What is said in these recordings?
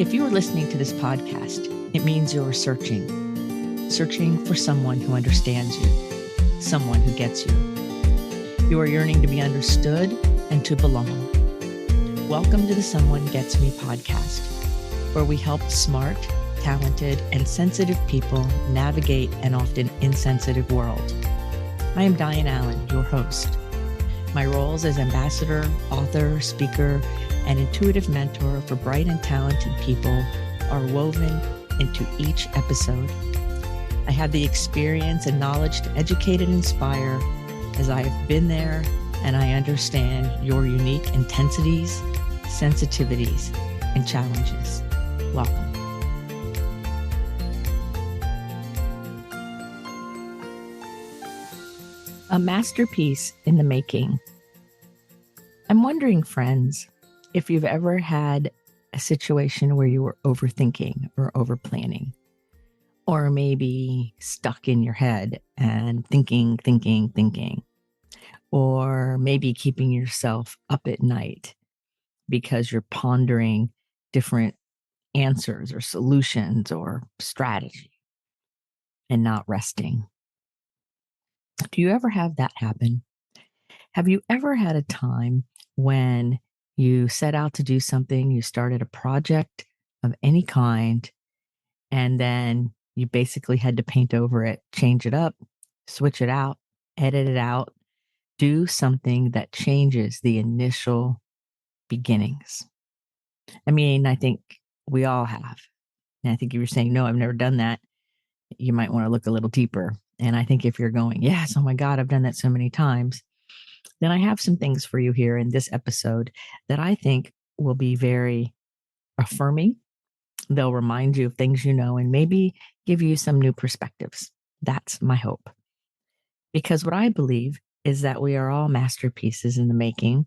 If you are listening to this podcast, it means you're searching for someone who understands you, someone who gets you. You are yearning to be understood and to belong. Welcome to the Someone Gets Me podcast, where we help smart, talented, and sensitive people navigate an often insensitive world. I am Dianne Allen, your host. My roles as ambassador, author, speaker, and intuitive mentor for bright and talented people are woven into each episode. I have the experience and knowledge to educate and inspire, as I have been there and I understand your unique intensities, sensitivities, and challenges. Welcome. A masterpiece in the making. I'm wondering, friends, if you've ever had a situation where you were overthinking or overplanning, or maybe stuck in your head and thinking, or maybe keeping yourself up at night because you're pondering different answers or solutions or strategy and not resting. Do you ever have that happen? Have you ever had a time when you set out to do something, you started a project of any kind, and then you basically had to paint over it, change it up, switch it out, edit it out, do something that changes the initial beginnings? I mean, I think we all have. And I think if you're saying, no, I've never done that, you might want to look a little deeper. And I think if you're going, yes, oh my God, I've done that so many times, then I have some things for you here in this episode that I think will be very affirming. They'll remind you of things you know and maybe give you some new perspectives. That's my hope. Because what I believe is that we are all masterpieces in the making.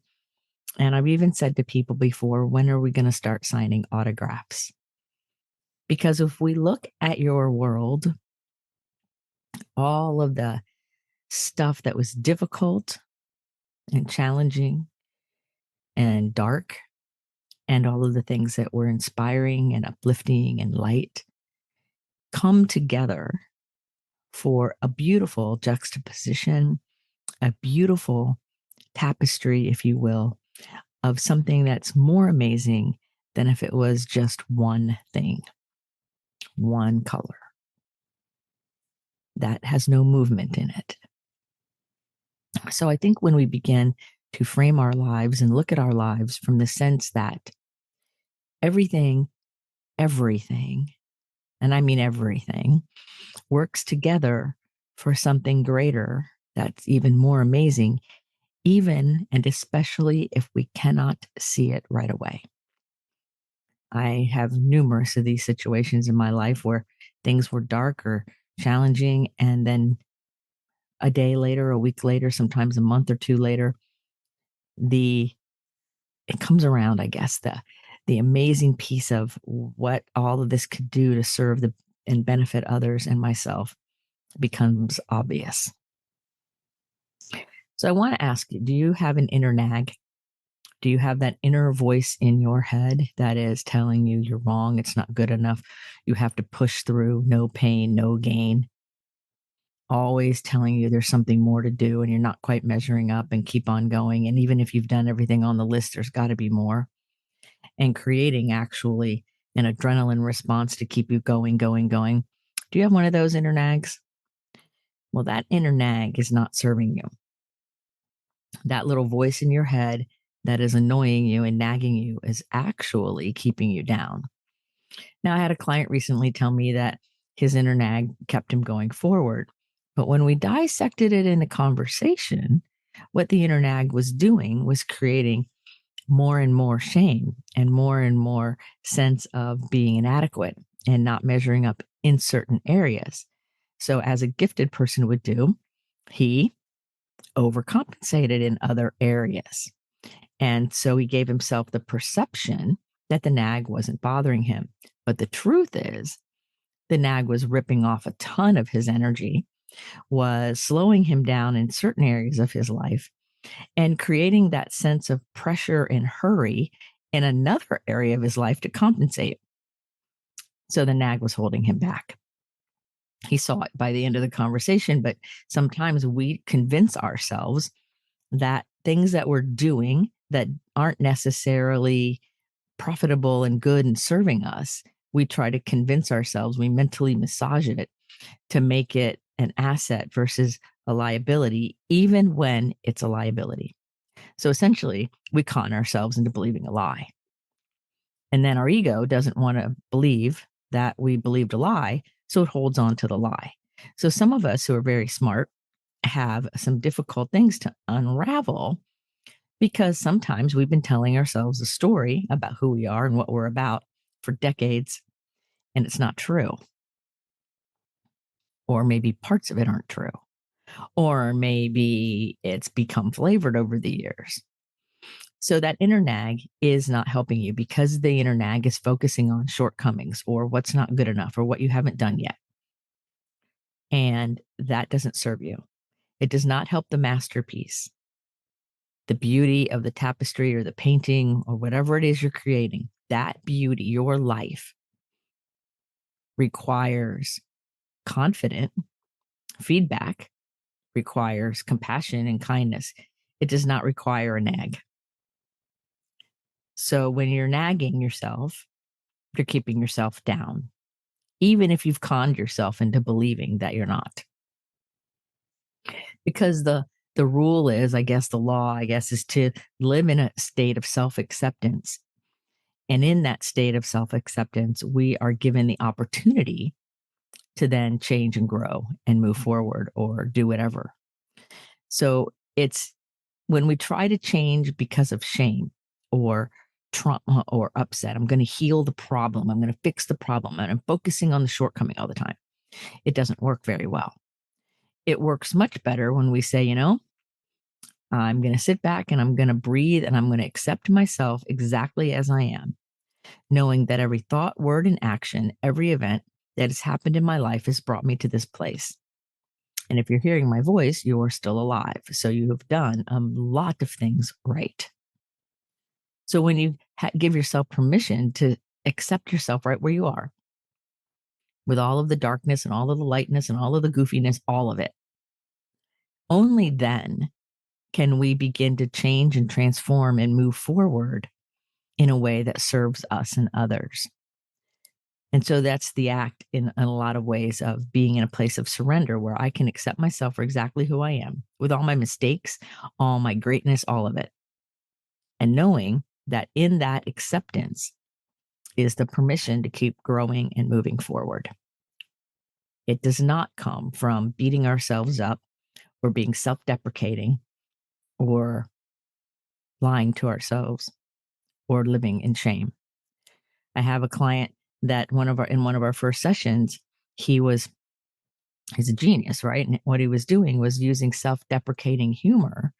And I've even said to people before, when are we going to start signing autographs? Because if we look at your world, all of the stuff that was difficult and challenging and dark, and all of the things that were inspiring and uplifting and light come together for a beautiful juxtaposition, a beautiful tapestry, if you will, of something that's more amazing than if it was just one thing, one color that has no movement in it. So I think when we begin to frame our lives and look at our lives from the sense that everything, and I mean everything, works together for something greater that's even more amazing, even and especially if we cannot see it right away. I have numerous of these situations in my life where things were dark or challenging, and then a day later, a week later, sometimes a month or two later, it comes around, I guess, the amazing piece of what all of this could do to serve and benefit others and myself becomes obvious. So I want to ask you, do you have an inner nag? Do you have that inner voice in your head that is telling you you're wrong, it's not good enough, you have to push through, no pain, no gain? Always telling you there's something more to do and you're not quite measuring up, and keep on going. And even if you've done everything on the list, there's got to be more. And creating actually an adrenaline response to keep you going. Do you have one of those inner nags? Well, that inner nag is not serving you. That little voice in your head that is annoying you and nagging you is actually keeping you down. Now, I had a client recently tell me that his inner nag kept him going forward. But when we dissected it in a conversation, what the inner nag was doing was creating more and more shame and more sense of being inadequate and not measuring up in certain areas. So as a gifted person would do, he overcompensated in other areas. And so he gave himself the perception that the nag wasn't bothering him. But the truth is, the nag was ripping off a ton of his energy, was slowing him down in certain areas of his life, and creating that sense of pressure and hurry in another area of his life to compensate. So the nag was holding him back. He saw it by the end of the conversation, but sometimes we convince ourselves that things that we're doing that aren't necessarily profitable and good and serving us, we try to convince ourselves, we mentally massage it to make it an asset versus a liability, even when it's a liability. So essentially, we con ourselves into believing a lie. And then our ego doesn't want to believe that we believed a lie, so it holds on to the lie. So some of us who are very smart have some difficult things to unravel because sometimes we've been telling ourselves a story about who we are and what we're about for decades, and it's not true. Or maybe parts of it aren't true. Or maybe it's become flavored over the years. So that inner nag is not helping you because the inner nag is focusing on shortcomings or what's not good enough or what you haven't done yet. And that doesn't serve you. It does not help the masterpiece, the beauty of the tapestry or the painting or whatever it is you're creating. That beauty, your life, requires confident feedback, requires compassion and kindness. It does not require a nag. So when you're nagging yourself, you're keeping yourself down, even if you've conned yourself into believing that you're not. Because the rule is, I guess the law, I guess, is to live in a state of self-acceptance. And in that state of self-acceptance, we are given the opportunity to then change and grow and move forward or do whatever. So it's when we try to change because of shame or trauma or upset, I'm going to heal the problem. I'm going to fix the problem. And I'm focusing on the shortcoming all the time. It doesn't work very well. It works much better when we say, I'm going to sit back and I'm going to breathe and I'm going to accept myself exactly as I am, knowing that every thought, word, and action, every event that has happened in my life has brought me to this place. And if you're hearing my voice, you are still alive. So you have done a lot of things right. So when you give yourself permission to accept yourself right where you are, with all of the darkness and all of the lightness and all of the goofiness, all of it, only then can we begin to change and transform and move forward in a way that serves us and others. And so that's the act in a lot of ways of being in a place of surrender where I can accept myself for exactly who I am with all my mistakes, all my greatness, all of it. And knowing that in that acceptance is the permission to keep growing and moving forward. It does not come from beating ourselves up or being self deprecating or lying to ourselves or living in shame. I have a client that in one of our first sessions, he's a genius, right? And what he was doing was using self-deprecating humor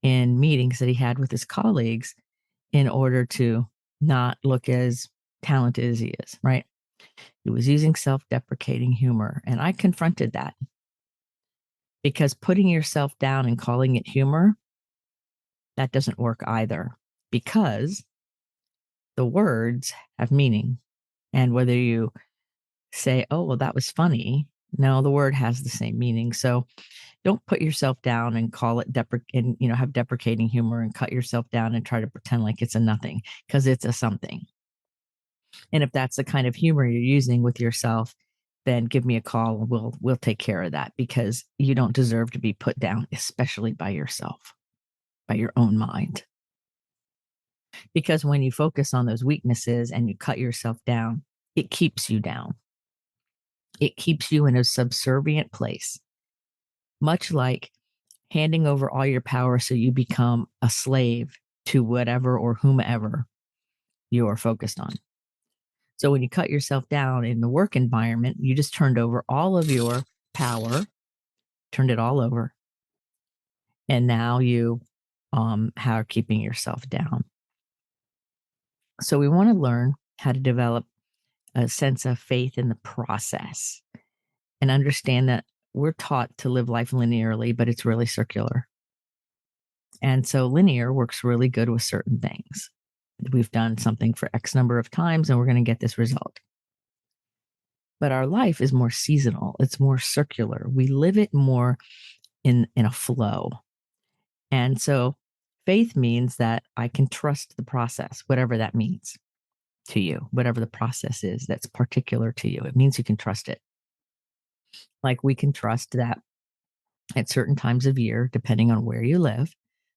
in meetings that he had with his colleagues in order to not look as talented as he is, right? He was using self-deprecating humor. And I confronted that because putting yourself down and calling it humor, that doesn't work either because the words have meaning. And whether you say, oh, well, that was funny. No, the word has the same meaning. So don't put yourself down and call it and have deprecating humor and cut yourself down and try to pretend like it's a nothing because it's a something. And if that's the kind of humor you're using with yourself, then give me a call and we'll take care of that because you don't deserve to be put down, especially by yourself, by your own mind. Because when you focus on those weaknesses and you cut yourself down, it keeps you down. It keeps you in a subservient place, much like handing over all your power so you become a slave to whatever or whomever you are focused on. So when you cut yourself down in the work environment, you just turned over all of your power, turned it all over. And now you are keeping yourself down. So we want to learn how to develop a sense of faith in the process and understand that we're taught to live life linearly, but it's really circular. And so linear works really good with certain things. We've done something for X number of times and we're going to get this result. But our life is more seasonal. It's more circular. We live it more in a flow. And so faith means that I can trust the process, whatever that means to you, whatever the process is that's particular to you. It means you can trust it. Like we can trust that at certain times of year, depending on where you live,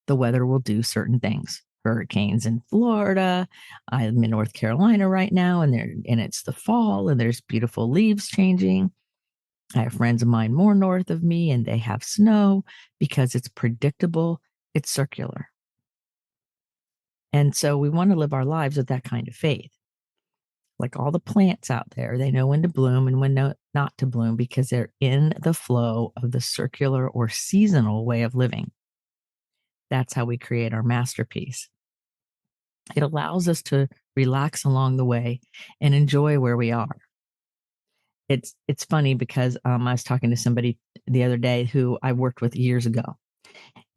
the weather will do certain things. Hurricanes in Florida. I'm in North Carolina right now, and it's the fall, and there's beautiful leaves changing. I have friends of mine more north of me, and they have snow because it's predictable. It's circular. And so we want to live our lives with that kind of faith. Like all the plants out there, they know when to bloom and when not to bloom because they're in the flow of the circular or seasonal way of living. That's how we create our masterpiece. It allows us to relax along the way and enjoy where we are. It's funny because I was talking to somebody the other day who I worked with years ago,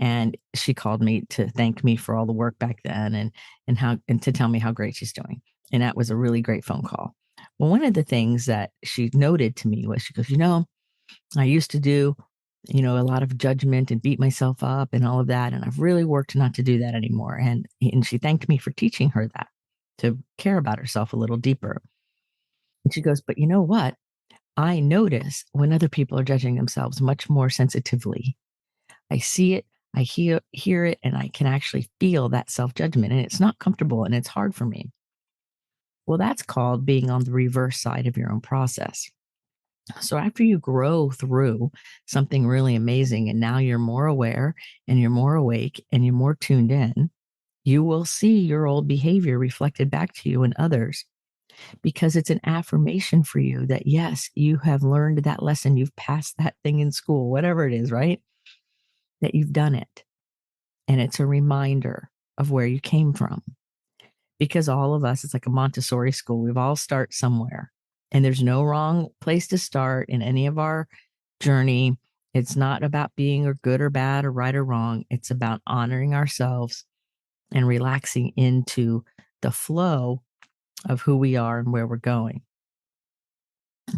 and she called me to thank me for all the work back then and to tell me how great she's doing. And that was a really great phone call. Well, one of the things that she noted to me was she goes, I used to do, a lot of judgment and beat myself up and all of that. And I've really worked not to do that anymore. And she thanked me for teaching her that, to care about herself a little deeper. And she goes, but you know what? I notice when other people are judging themselves much more sensitively. I see it, I hear it, and I can actually feel that self-judgment. And it's not comfortable and it's hard for me. Well, that's called being on the reverse side of your own process. So after you grow through something really amazing and now you're more aware and you're more awake and you're more tuned in, you will see your old behavior reflected back to you and others because it's an affirmation for you that, yes, you have learned that lesson. You've passed that thing in school, whatever it is, right? That you've done it. And it's a reminder of where you came from. Because all of us, it's like a Montessori school. We've all start somewhere. And there's no wrong place to start in any of our journey. It's not about being or good or bad or right or wrong. It's about honoring ourselves and relaxing into the flow of who we are and where we're going.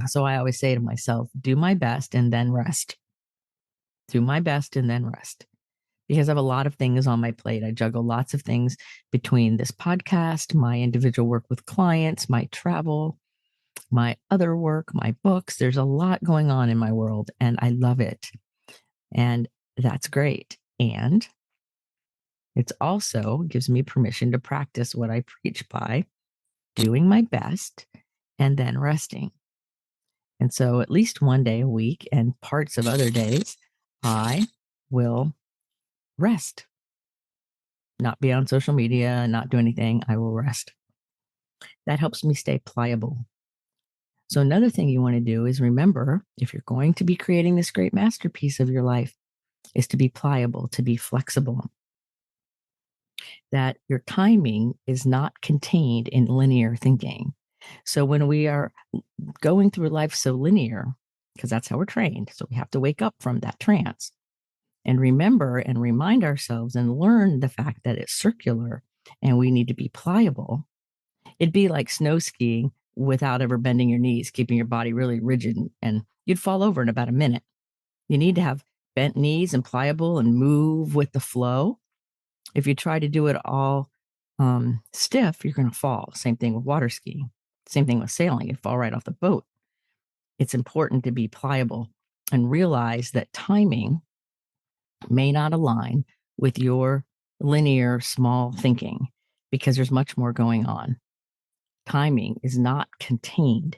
So I always say to myself, do my best and then rest. Do my best and then rest. Because I have a lot of things on my plate. I juggle lots of things between this podcast, my individual work with clients, my travel, my other work, my books. There's a lot going on in my world and I love it. And that's great. And it also gives me permission to practice what I preach by doing my best and then resting. And so at least one day a week and parts of other days, I will rest, not be on social media, not do anything. I will rest. That helps me stay pliable. So another thing you want to do is remember, if you're going to be creating this great masterpiece of your life, is to be pliable, to be flexible. That your timing is not contained in linear thinking. So when we are going through life so linear, because that's how we're trained, so we have to wake up from that trance and remember and remind ourselves and learn the fact that it's circular and we need to be pliable. It'd be like snow skiing without ever bending your knees, keeping your body really rigid, and you'd fall over in about a minute. You need to have bent knees and pliable and move with the flow. If you try to do it all stiff, you're going to fall. Same thing with water skiing. Same thing with sailing. You fall right off the boat. It's important to be pliable and realize that timing may not align with your linear small thinking because there's much more going on. Timing is not contained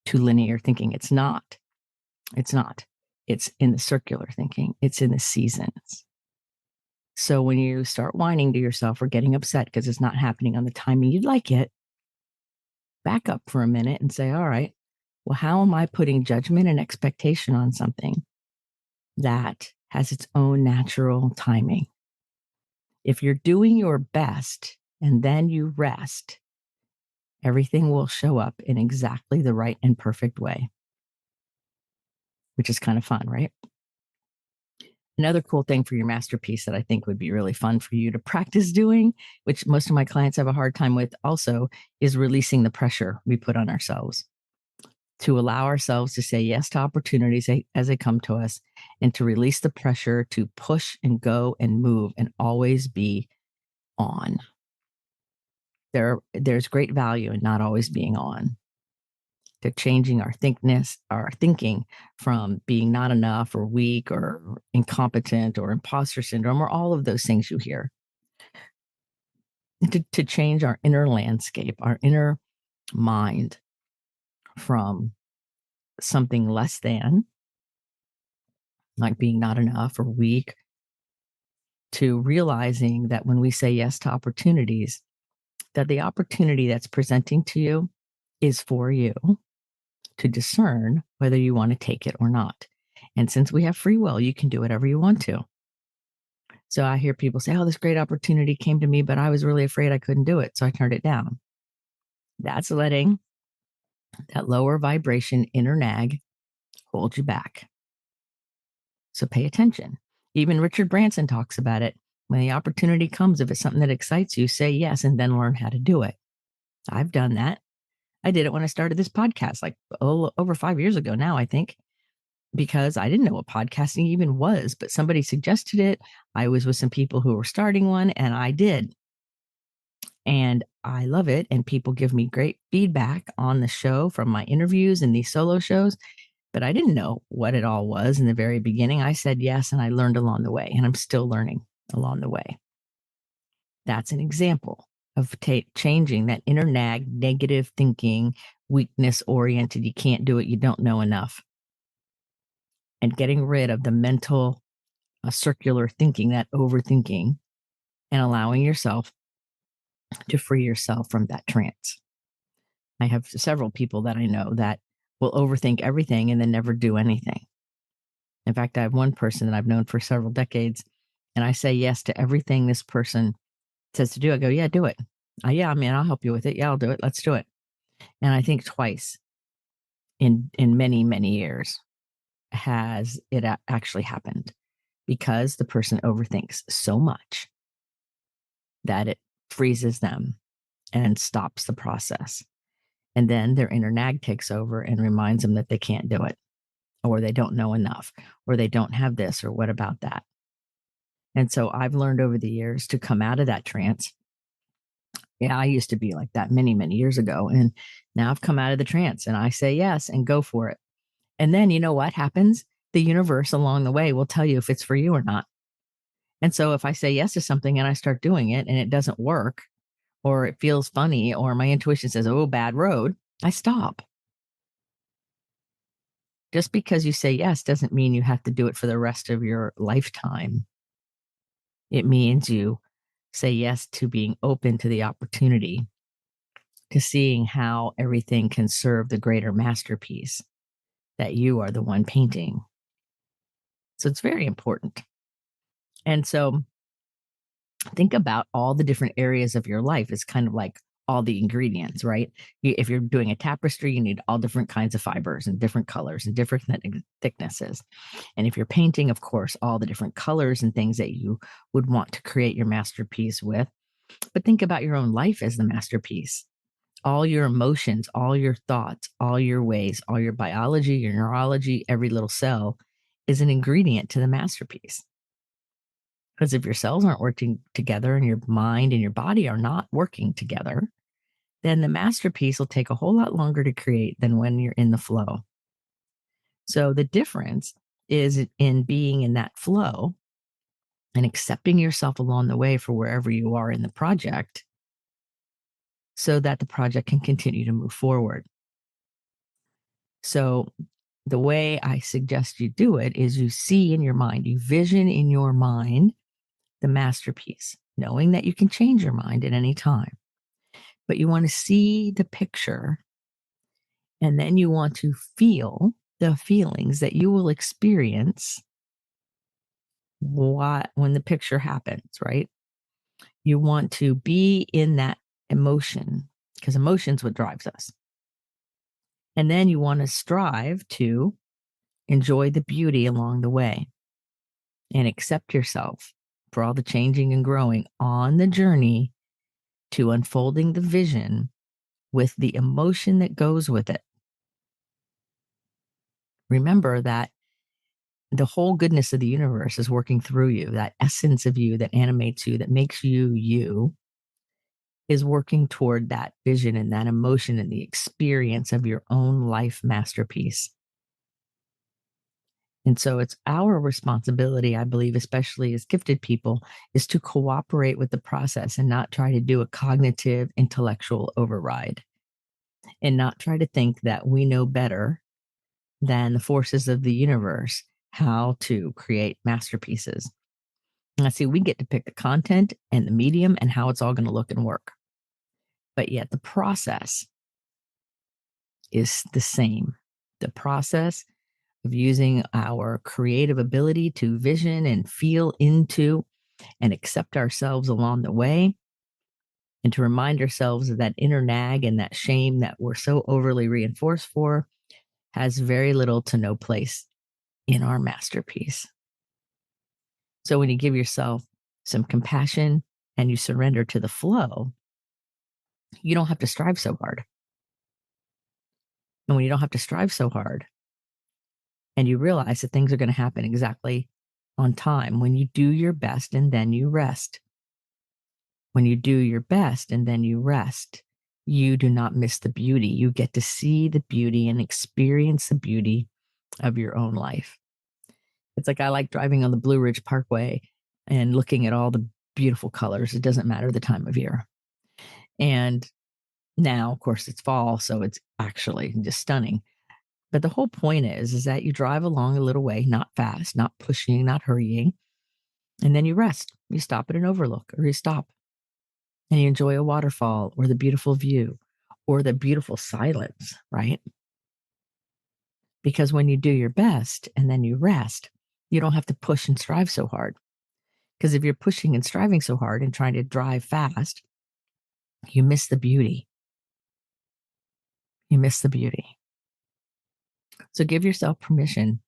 to linear thinking. It's not. It's not. It's in the circular thinking. It's in the seasons. So when you start whining to yourself or getting upset because it's not happening on the timing you'd like it, back up for a minute and say, all right, well, how am I putting judgment and expectation on something that has its own natural timing? If you're doing your best and then you rest, everything will show up in exactly the right and perfect way, which is kind of fun, right? Another cool thing for your masterpiece that I think would be really fun for you to practice doing, which most of my clients have a hard time with also, is releasing the pressure we put on ourselves. to allow ourselves to say yes to opportunities as they come to us, and to release the pressure to push and go and move and always be on. There's great value in not always being on, to changing our thinking from being not enough or weak or incompetent or imposter syndrome or all of those things you hear, to change our inner landscape, our inner mind from something less than, like being not enough or weak, to realizing that when we say yes to opportunities, that the opportunity that's presenting to you is for you to discern whether you want to take it or not. And since we have free will, you can do whatever you want to. So I hear people say, oh, this great opportunity came to me, but I was really afraid I couldn't do it. So I turned it down. That's letting that lower vibration inner nag hold you back. So pay attention. Even Richard Branson talks about it. When the opportunity comes, if it's something that excites you, say yes and then learn how to do it. I've done that. I did it when I started this podcast, like over 5 years ago now, I think, because I didn't know what podcasting even was, but somebody suggested it. I was with some people who were starting one, and I did. And I love it. And people give me great feedback on the show from my interviews and these solo shows. But I didn't know what it all was in the very beginning. I said yes, and I learned along the way, and I'm still learning along the way. That's an example of changing that inner nag, negative thinking, weakness oriented, you can't do it, you don't know enough, and getting rid of the mental circular thinking, that overthinking, and allowing yourself to free yourself from that trance. I have several people that I know that will overthink everything and then never do anything. In fact, I have one person that I've known for several decades, and I say yes to everything this person says to do. I go, yeah, do it. Yeah, I mean, I'll help you with it. Yeah, I'll do it. Let's do it. And I think twice in many, many years has it actually happened, because the person overthinks so much that it freezes them and stops the process. And then their inner nag takes over and reminds them that they can't do it, or they don't know enough, or they don't have this, or what about that? And so I've learned over the years to come out of that trance. Yeah, I used to be like that many, many years ago. And now I've come out of the trance and I say yes and go for it. And then you know what happens? The universe along the way will tell you if it's for you or not. And so if I say yes to something and I start doing it and it doesn't work, or it feels funny, or my intuition says, oh, bad road, I stop. Just because you say yes doesn't mean you have to do it for the rest of your lifetime. It means you say yes to being open to the opportunity, to seeing how everything can serve the greater masterpiece that you are the one painting. So it's very important. And so think about all the different areas of your life. It's kind of like all the ingredients, right? If you're doing a tapestry, you need all different kinds of fibers and different colors and different thicknesses. And if you're painting, of course, all the different colors and things that you would want to create your masterpiece with. But think about your own life as the masterpiece. All your emotions, all your thoughts, all your ways, all your biology, your neurology, every little cell is an ingredient to the masterpiece. Because if your cells aren't working together and your mind and your body are not working together, then the masterpiece will take a whole lot longer to create than when you're in the flow. So the difference is in being in that flow and accepting yourself along the way for wherever you are in the project, so that the project can continue to move forward. So the way I suggest you do it is you see in your mind, you vision in your mind the masterpiece, knowing that you can change your mind at any time. But you want to see the picture, and then you want to feel the feelings that you will experience when the picture happens, right? You want to be in that emotion, because emotion's what drives us. And then you want to strive to enjoy the beauty along the way and accept yourself for all the changing and growing on the journey to unfolding the vision with the emotion that goes with it. Remember that the whole goodness of the universe is working through you. That essence of you that animates you, that makes you you, is working toward that vision and that emotion and the experience of your own life masterpiece. And so it's our responsibility, I believe, especially as gifted people, is to cooperate with the process and not try to do a cognitive intellectual override and not try to think that we know better than the forces of the universe how to create masterpieces. And I see we get to pick the content and the medium and how it's all going to look and work. But yet the process is the same. The process of using our creative ability to vision and feel into and accept ourselves along the way, and to remind ourselves of that inner nag and that shame that we're so overly reinforced for, has very little to no place in our masterpiece. So when you give yourself some compassion and you surrender to the flow, you don't have to strive so hard. And when you don't have to strive so hard, and you realize that things are going to happen exactly on time, when you do your best and then you rest. When you do your best and then you rest, you do not miss the beauty. You get to see the beauty and experience the beauty of your own life. It's like I like driving on the Blue Ridge Parkway and looking at all the beautiful colors. It doesn't matter the time of year. And now, of course, it's fall, so it's actually just stunning. But the whole point is that you drive along a little way, not fast, not pushing, not hurrying, and then you rest. You stop at an overlook, or you stop and you enjoy a waterfall or the beautiful view or the beautiful silence, right? Because when you do your best and then you rest, you don't have to push and strive so hard. Because if you're pushing and striving so hard and trying to drive fast, you miss the beauty. You miss the beauty. So give yourself permission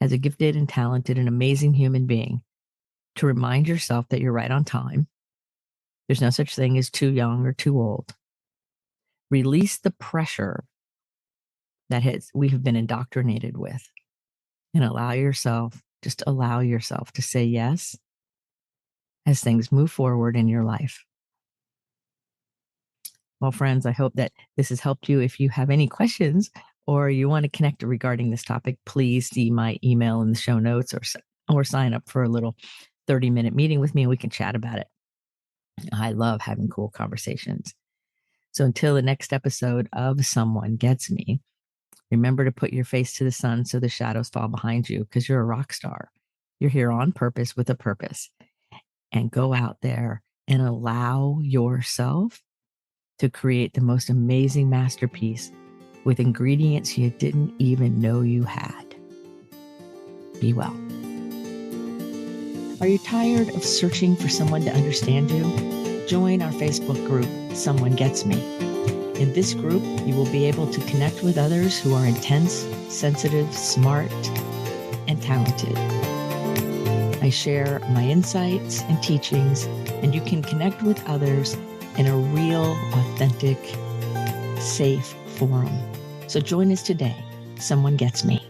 as a gifted and talented and amazing human being to remind yourself that you're right on time. There's no such thing as too young or too old. Release the pressure that we have been indoctrinated with, and just allow yourself to say yes as things move forward in your life. Well, friends, I hope that this has helped you. If you have any questions or you want to connect regarding this topic, please see my email in the show notes or sign up for a little 30-minute meeting with me and we can chat about it. I love having cool conversations. So until the next episode of Someone Gets Me, remember to put your face to the sun so the shadows fall behind you, because you're a rock star. You're here on purpose with a purpose. And go out there and allow yourself to create the most amazing masterpiece with ingredients you didn't even know you had. Be well. Are you tired of searching for someone to understand you? Join our Facebook group, Someone Gets Me. In this group, you will be able to connect with others who are intense, sensitive, smart, and talented. I share my insights and teachings, and you can connect with others in a real, authentic, safe forum. So join us today. Someone Gets Me.